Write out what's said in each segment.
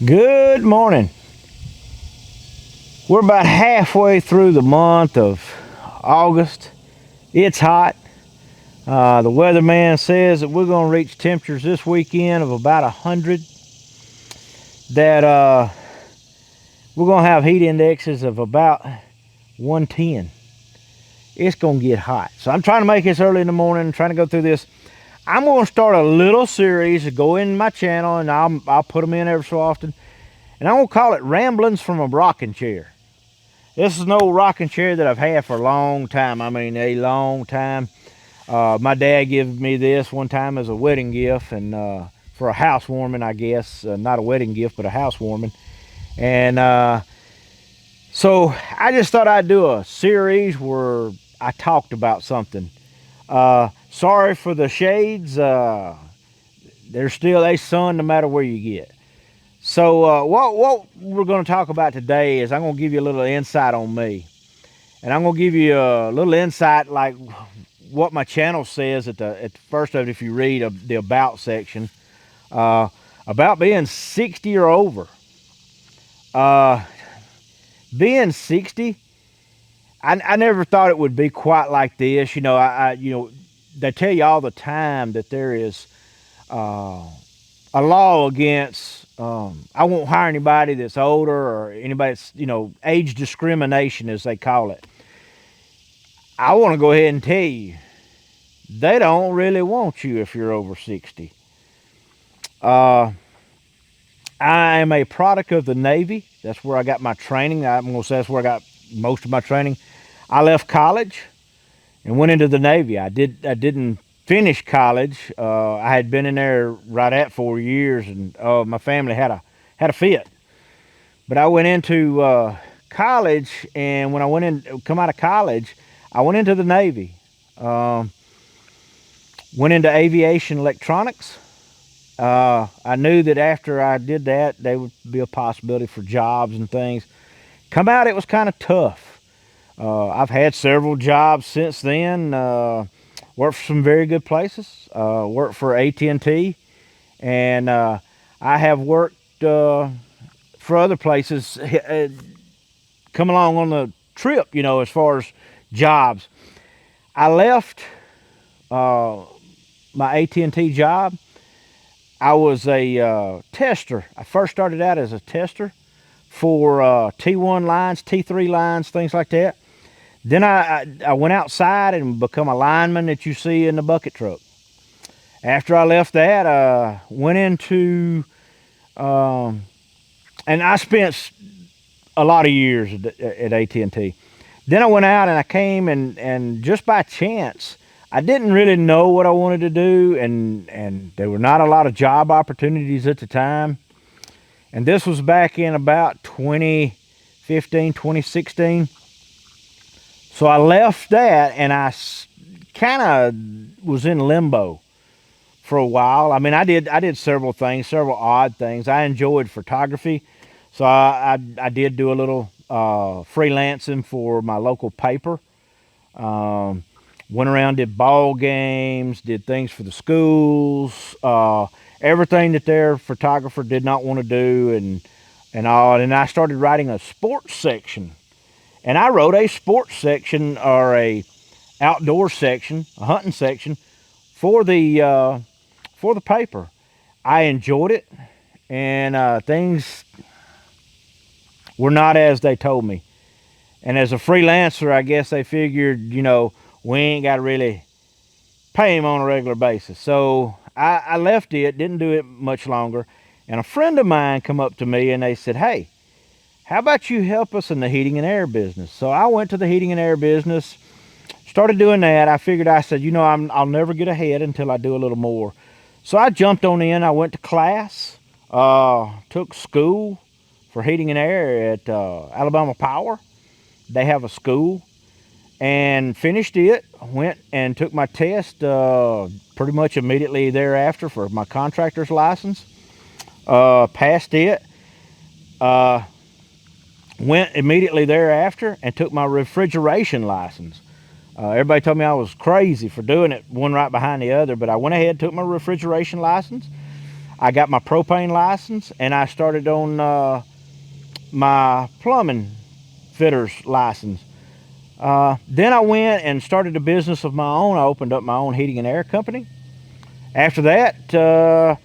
Good morning. We're about halfway through the month of August. It's hot. The weatherman says that we're going to reach temperatures this weekend of about 100. That we're going to have heat indexes of about 110. It's going to get hot. So I'm trying to make this early in the morning, trying to go through this. I'm going to start a little series to go in my channel, and I'll put them in every so often. And I'm going to call it Ramblings from a Rocking Chair. This is an old rocking chair that I've had for a long time. I mean, a long time. My dad gave me this one time as a wedding gift and for a housewarming, I guess. Not a wedding gift, but a housewarming. And so I just thought I'd do a series where I talked about something. Sorry for the shades. They're still a sun no matter where you get. So what we're going to talk about today is I'm going to give you a little insight on me. And I'm going to give you a little insight like what my channel says at the first of it if you read the about section. About being 60 or over. Being 60, I never thought it would be quite like this. They tell you all the time that there is a law against I won't hire anybody that's older or anybody that's age discrimination as they call it. I want to go ahead and tell you they don't really want you if you're over 60. I am a product of the Navy. That's where I got my training. I'm going to say that's where I got most of my training. I left college and went into the Navy. I didn't finish college. I had been in there right at 4 years, and my family had a fit. But I went into college, and when come out of college, I went into the Navy. Went into aviation electronics. I knew that after I did that, there would be a possibility for jobs and things. Come out, it was kind of tough. I've had several jobs since then. Worked for some very good places. Worked for AT&T, and I have worked for other places. Come along on the trip, as far as jobs. I left my AT&T job. I was a tester. I first started out as a tester for T1 lines, T3 lines, things like that. Then I went outside and become a lineman that you see in the bucket truck. After I left that, went into, and I spent a lot of years at AT&T. Then I went out and I came and just by chance, I didn't really know what I wanted to do, and there were not a lot of job opportunities at the time. And this was back in about 2015, 2016. So I left that, and I kind of was in limbo for a while. I mean, I did several things, several odd things. I enjoyed photography, so I did do a little freelancing for my local paper. Went around, did ball games, did things for the schools, everything that their photographer did not want to do, and all. And I started writing a sports section, and I wrote a sports section or a outdoor section, a hunting section for the paper. I enjoyed it, and things were not as they told me. And as a freelancer, I guess they figured, we ain't got to really pay him on a regular basis. So I left it, didn't do it much longer. And a friend of mine come up to me and they said, hey, how about you help us in the heating and air business? So I went to the heating and air business, started doing that. I figured, I said, I'll never get ahead until I do a little more. So I jumped on in. I went to class, took school for heating and air at Alabama Power. They have a school, and finished it. Went and took my test pretty much immediately thereafter for my contractor's license. Passed it. Went immediately thereafter and took my refrigeration license. Everybody told me I was crazy for doing it one right behind the other, but I went ahead and took my refrigeration license. I got my propane license, and I started on my plumbing fitter's license. Then I went and started a business of my own. I opened up my own heating and air company. After that,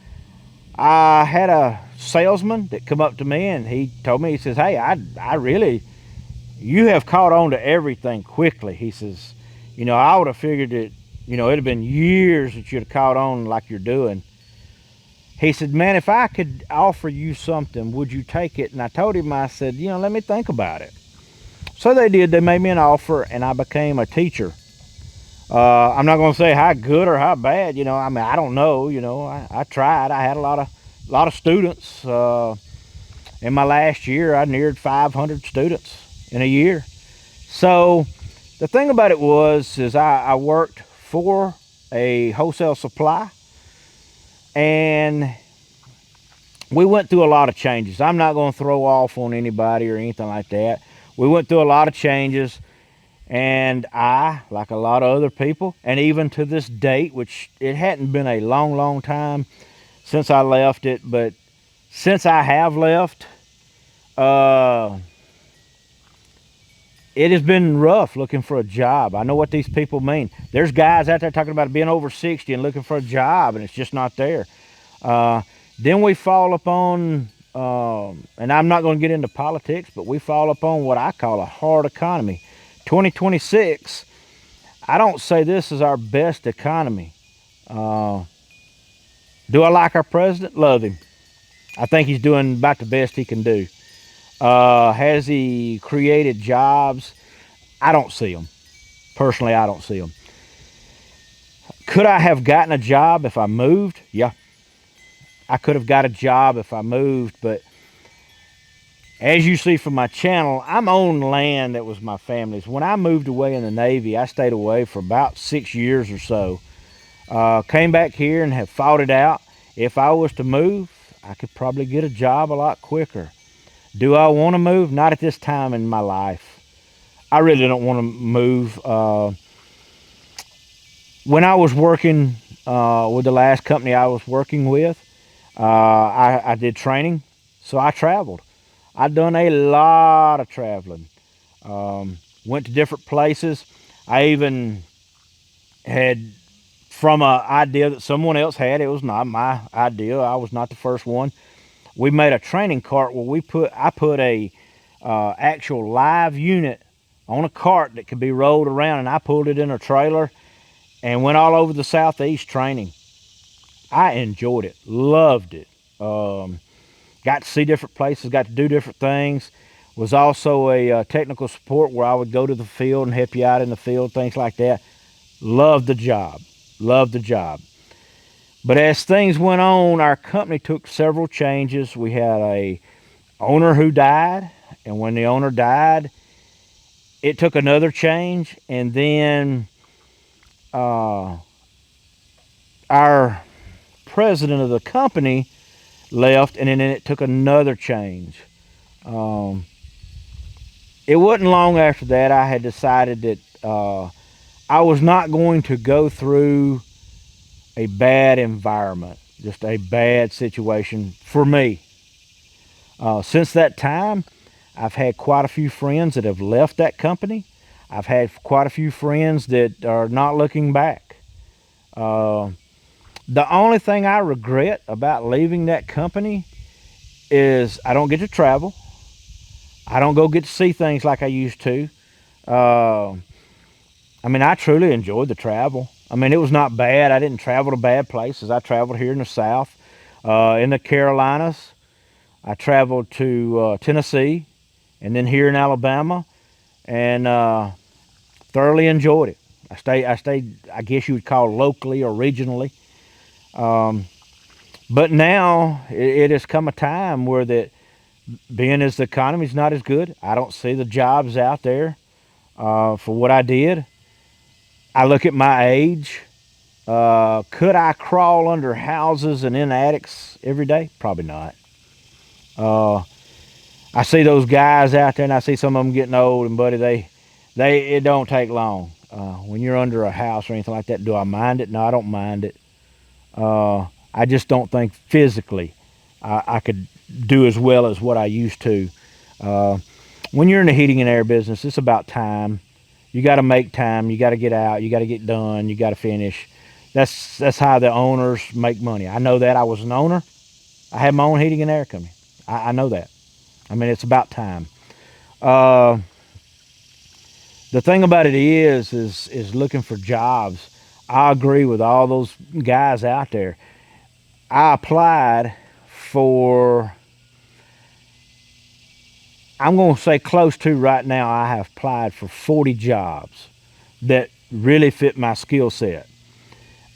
I had a salesman that come up to me and he told me, he says, "Hey, I really, you have caught on to everything quickly." He says, "I would have figured that, it'd have been years that you'd have caught on like you're doing." He said, "Man, if I could offer you something, would you take it?" And I told him, I said, "Let me think about it." So they did. They made me an offer, and I became a teacher. I'm not going to say how good or how bad. I mean, I don't know. I tried. I had a lot of students. In my last year, I neared 500 students in a year. So the thing about it is I worked for a wholesale supply, and we went through a lot of changes. I'm not going to throw off on anybody or anything like that. We went through a lot of changes, and I, like a lot of other people, and even to this date, which it hadn't been a long, long time since I left it, but since I have left, uh, it has been rough looking for a job. I know what these people mean. There's guys out there talking about being over 60 and looking for a job, and it's just not there. Uh, then we fall upon, and I'm not going to get into politics, but we fall upon what I call a hard economy. 2026, I don't say this is our best economy. Uh, do I like our president? Love him. I think he's doing about the best he can do. Has he created jobs? I don't see them. Personally, I don't see them. Could I have gotten a job if I moved? Yeah, I could have got a job if I moved, but as you see from my channel, I'm on land that was my family's. When I moved away in the Navy, I stayed away for about 6 years or so. Came back here and have fought it out. If I was to move, I could probably get a job a lot quicker. Do I want to move? Not at this time in my life. I really don't want to move. When I was working with the last company I was working with, I did training, so I traveled. I've done a lot of traveling. Went to different places. I even had, from an idea that someone else had, it was not my idea. I was not the first one. We made a training cart where I put a actual live unit on a cart that could be rolled around, and I pulled it in a trailer and went all over the southeast training. I enjoyed it, loved it. Got to see different places, got to do different things. Was also a technical support where I would go to the field and help you out in the field, things like that. Loved the job, loved the job. But as things went on, our company took several changes. We had a owner who died, and when the owner died, it took another change, and then our president of the company left, and then it took another change. Um, it wasn't long after that I had decided that I was not going to go through a bad environment, just a bad situation for me. Since that time, I've had quite a few friends that have left that company. I've had quite a few friends that are not looking back. Uh, the only thing I regret about leaving that company is I don't get to travel. I don't go get to see things like I used to. Uh, I mean, I truly enjoyed the travel. I mean, it was not bad. I didn't travel to bad places. I traveled here in the South, in the Carolinas. I traveled to Tennessee, and then here in Alabama, and thoroughly enjoyed it. I stayed. I guess you would call locally or regionally. Um, but now it has come a time where that, being as the economy's not as good, I don't see the jobs out there for what I did. I look at my age. Could I crawl under houses and in attics every day? Probably not. Uh, I see those guys out there, and I see some of them getting old, and buddy, it don't take long when you're under a house or anything like that. Do I mind it? No, I don't mind it. Uh, I just don't think physically I could do as well as what I used to. Uh, when you're in the heating and air business, it's about time. You got to make time. You got to get out. You got to get done. You got to finish. That's how the owners make money. I know that. I was an owner. I had my own heating and air company. I know that. I mean, it's about time. Uh, the thing about it is looking for jobs. I agree with all those guys out there. I applied for, I'm going to say close to right now, I have applied for 40 jobs that really fit my skill set.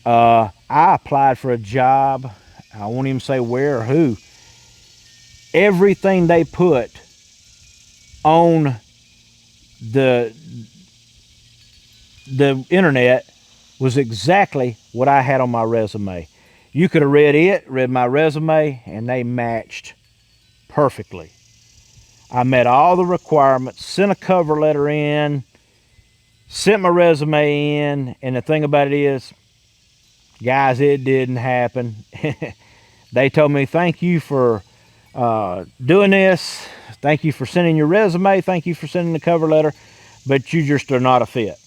I applied for a job, I won't even say where or who. Everything they put on the internet was exactly what I had on my resume. You could have read my resume, and they matched perfectly. I met all the requirements, sent a cover letter in, sent my resume in, and the thing about it is, guys, it didn't happen. They told me, thank you for doing this. Thank you for sending your resume. Thank you for sending the cover letter, but you just are not a fit.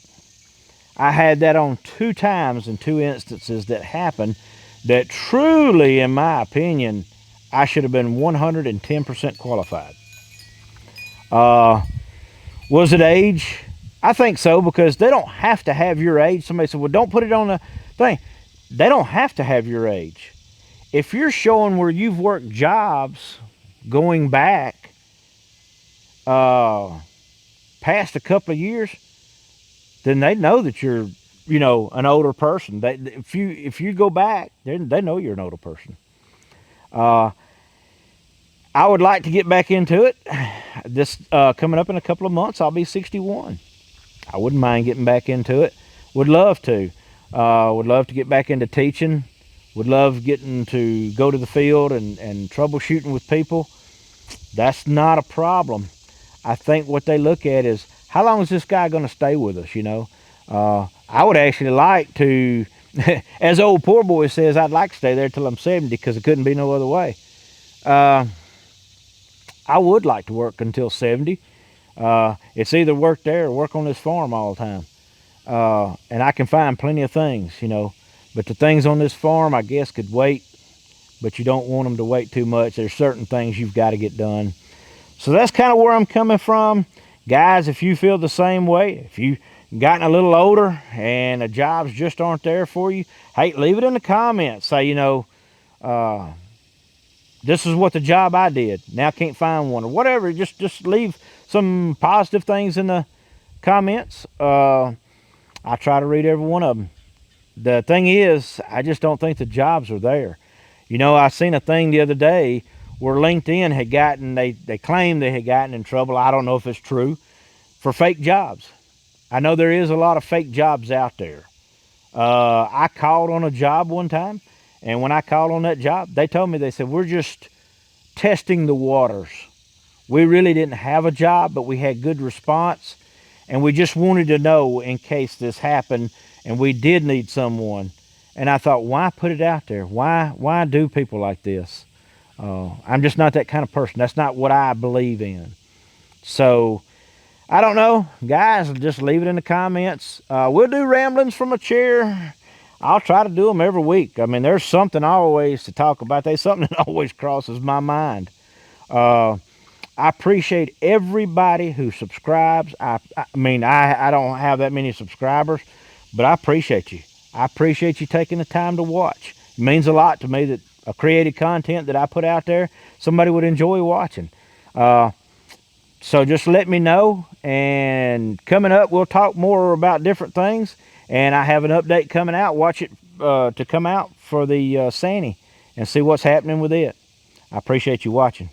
I had that on 2 times in 2 instances that happened that truly, in my opinion, I should have been 110% qualified. Was it age? I think so, because they don't have to have your age. Somebody said, well, don't put it on the thing. They don't have to have your age. If you're showing where you've worked jobs going back past a couple of years, then they know that you're, an older person. If you go back, they know you're an older person. I would like to get back into it. This coming up in a couple of months, I'll be 61. I wouldn't mind getting back into it. Would love to. Would love to get back into teaching. Would love getting to go to the field and troubleshooting with people. That's not a problem. I think what they look at is, how long is this guy going to stay with us, I would actually like to, as old poor boy says, I'd like to stay there till I'm 70 because it couldn't be no other way. I would like to work until 70. It's either work there or work on this farm all the time. And I can find plenty of things, but the things on this farm, I guess, could wait, but you don't want them to wait too much. There's certain things you've got to get done. So that's kind of where I'm coming from. Guys, if you feel the same way, if you've gotten a little older and the jobs just aren't there for you, hey, leave it in the comments. Say, this is what the job I did. Now I can't find one, or whatever. Just leave some positive things in the comments. I try to read every one of them. The thing is, I just don't think the jobs are there. I seen a thing the other day where LinkedIn had gotten, they claimed they had gotten in trouble. I don't know if it's true, for fake jobs. I know there is a lot of fake jobs out there. I called on a job one time, and when I called on that job, they told me, they said, we're just testing the waters. We really didn't have a job, but we had good response, and we just wanted to know in case this happened and we did need someone. And I thought, why put it out there? Why do people like this? I'm just not that kind of person. That's not what I believe in. So I don't know, guys. Just leave it in the comments. We'll do ramblings from a chair. I'll try to do them every week. I mean, there's something always to talk about. There's something that always crosses my mind. I appreciate everybody who subscribes. I mean, I don't have that many subscribers, but I appreciate you. I appreciate you taking the time to watch. It means a lot to me that a creative content that I put out there, somebody would enjoy watching. So just let me know. And coming up, we'll talk more about different things. And I have an update coming out. Watch it to come out for the Sani and see what's happening with it. I appreciate you watching.